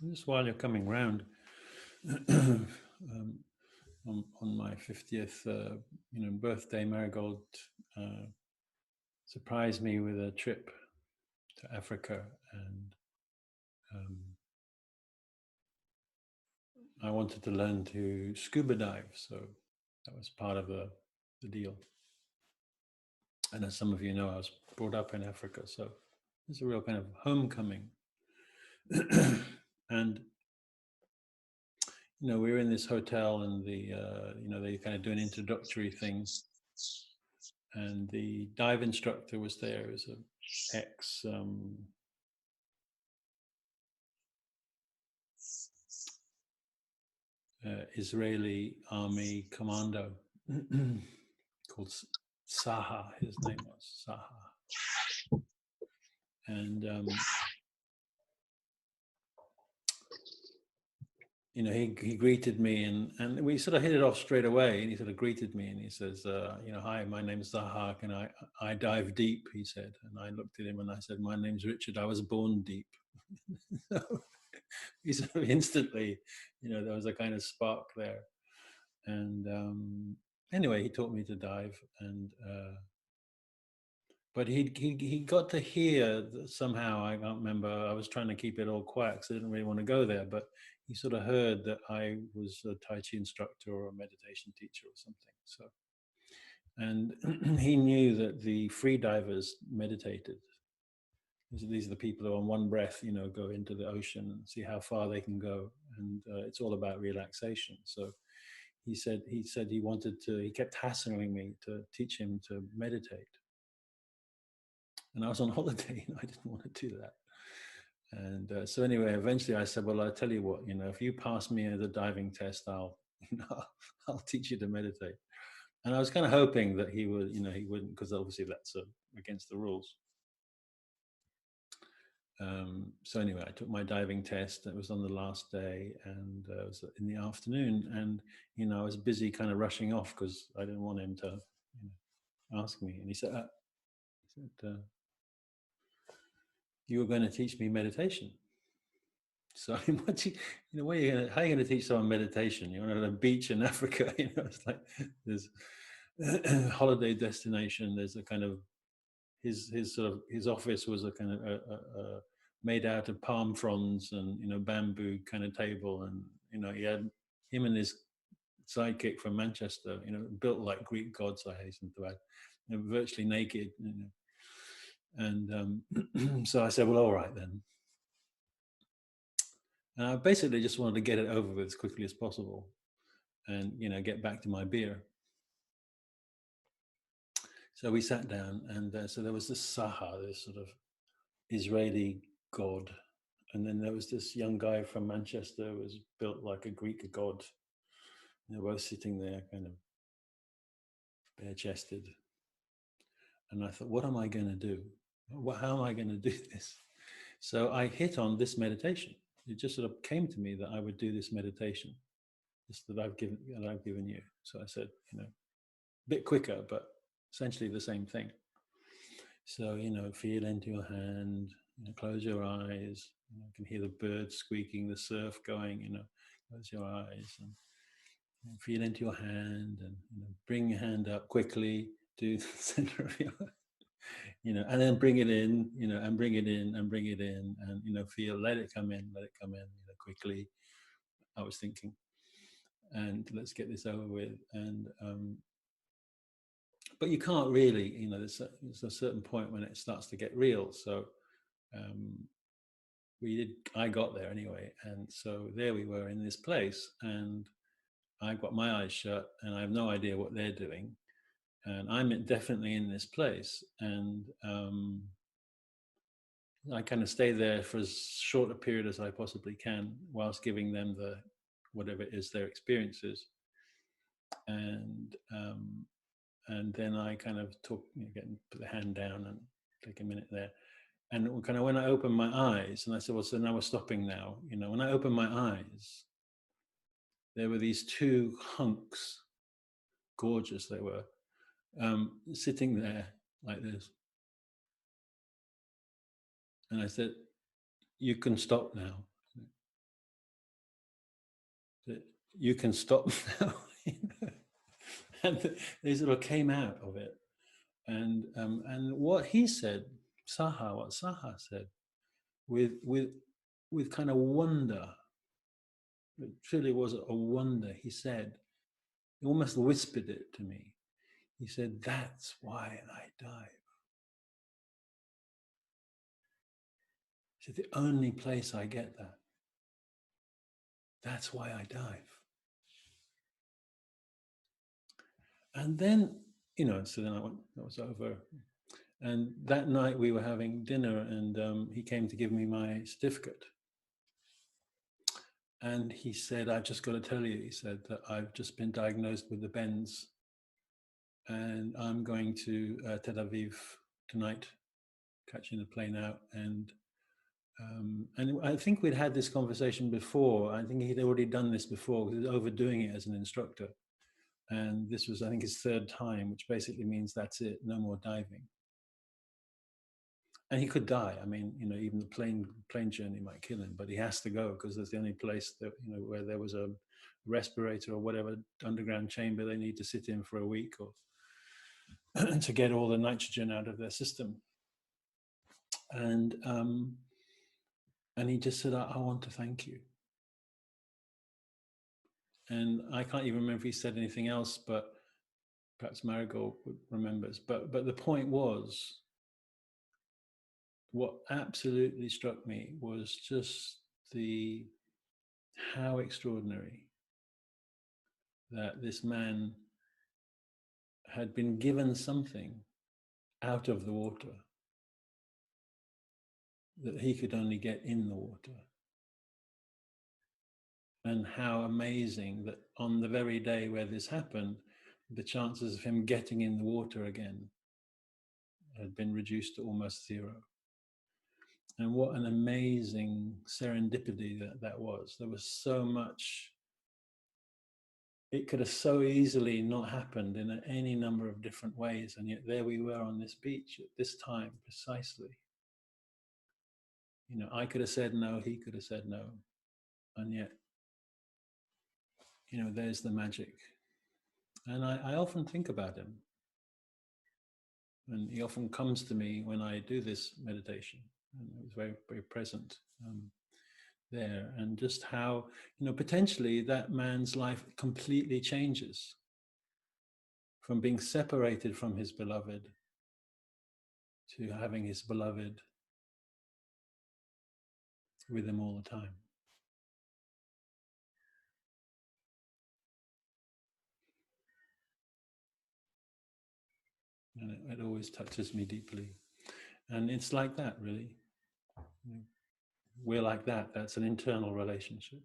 Just while you're coming round, um, on my 50th, birthday, Marigold uh, surprised me with a trip to Africa, and um, I wanted to learn to scuba dive, so that was part of the deal. And as some of you know, I was brought up in Africa, so it's a real kind of homecoming. And we were in this hotel, and they kind of do an introductory thing, and the dive instructor was there. It was an ex Israeli army commando called Saha. His name was Saha, and he greeted me, and we sort of hit it off straight away. And he sort of greeted me, and he says, "Hi, my name's Zaha, and I dive deep." He said, and I looked at him and I said, "My name's Richard. I was born deep." So he sort of instantly, there was a kind of spark there. And anyway, he taught me to dive, and but he got to hear that somehow. I can't remember. I was trying to keep it all quiet because I didn't really want to go there. But he sort of heard that I was a Tai Chi instructor or a meditation teacher or something. So, and he knew that the free divers meditated. These are the people who, on one breath, go into the ocean and see how far they can go, and it's all about relaxation. So he said he wanted to. He kept hassling me to teach him to meditate, and I was on holiday and I didn't want to do that. And so anyway, eventually I said, "Well, I tell you what, if you pass me the diving test, I'll, I'll teach you to meditate." And I was kind of hoping that he would, he wouldn't, because obviously that's against the rules. So anyway, I took my diving test. It was on the last day, and it was in the afternoon. And I was busy, kind of rushing off because I didn't want him to ask me. And he said, "You were going to teach me meditation." So what how are you going to teach someone meditation? You're on a beach in Africa. It's like there's a holiday destination. There's a kind of his office was a kind of made out of palm fronds and bamboo kind of table, and he had him and his sidekick from Manchester, built like Greek gods. I hasten to add, virtually naked, and so I said, "Well, all right then." And I basically just wanted to get it over with as quickly as possible, and get back to my beer. So we sat down, and so there was this Saha, this sort of Israeli god, and then there was this young guy from Manchester who was built like a Greek god. And they were both sitting there, kind of bare-chested. And I thought, what am I going to do? How am I going to do this? So I hit on this meditation. It just sort of came to me that I would do this meditation, this that I've given you. So I said, a bit quicker, but essentially the same thing. So feel into your hand, close your eyes. You can hear the birds squeaking, the surf going. Close your eyes and feel into your hand, and bring your hand up quickly to the center of your and then bring it in, and bring it in, and bring it in, and feel, let it come in, quickly. I was thinking, and let's get this over with. And but you can't really, there's a certain point when it starts to get real. So um, I got there anyway, and so there we were in this place, and I've got my eyes shut, and I have no idea what they're doing, and I'm definitely in this place, and I kind of stay there for as short a period as I possibly can, whilst giving them whatever it is their experiences, and then I kind of talk, put the hand down and take a minute there. And kind of when I opened my eyes, and I said, "Well, so now we're stopping now." When I opened my eyes, there were these two hunks, gorgeous they were, sitting there like this. And I said, "You can stop now." you can stop now. And they sort of came out of it. And what he said, what Saha said, with with with kind of wonder, it truly was a wonder. He said, he almost whispered it to me. He said, "That's why I dive." He said, "The only place I get that. That's why I dive." And then, so then I went. That was over. And that night we were having dinner, and he came to give me my certificate. And he said, "I've just got to tell you," he said, "that I've just been diagnosed with the bends, and I'm going to Tel Aviv tonight, catching the plane out." And I think we'd had this conversation before. I think he'd already done this before because he was overdoing it as an instructor. And this was, I think, his third time, which basically means that's it, no more diving. And he could die. I mean, even the plane journey might kill him, but he has to go because there's the only place that where there was a respirator or whatever underground chamber they need to sit in for a week or to get all the nitrogen out of their system. And he just said, I want to thank you." And I can't even remember if he said anything else, but perhaps Marigold remembers. But the point was, what absolutely struck me was just how extraordinary that this man had been given something out of the water that he could only get in the water. And how amazing that on the very day where this happened, the chances of him getting in the water again had been reduced to almost zero. And what an amazing serendipity that was. There was so much. It could have so easily not happened in any number of different ways. And yet there we were on this beach at this time precisely. I could have said no, he could have said no. And yet, there's the magic. And I often think about him. And he often comes to me when I do this meditation. And it was very, very present there. And just how, potentially that man's life completely changes from being separated from his beloved to having his beloved with him all the time. And it always touches me deeply. And it's like that, really. We're like that. That's an internal relationship.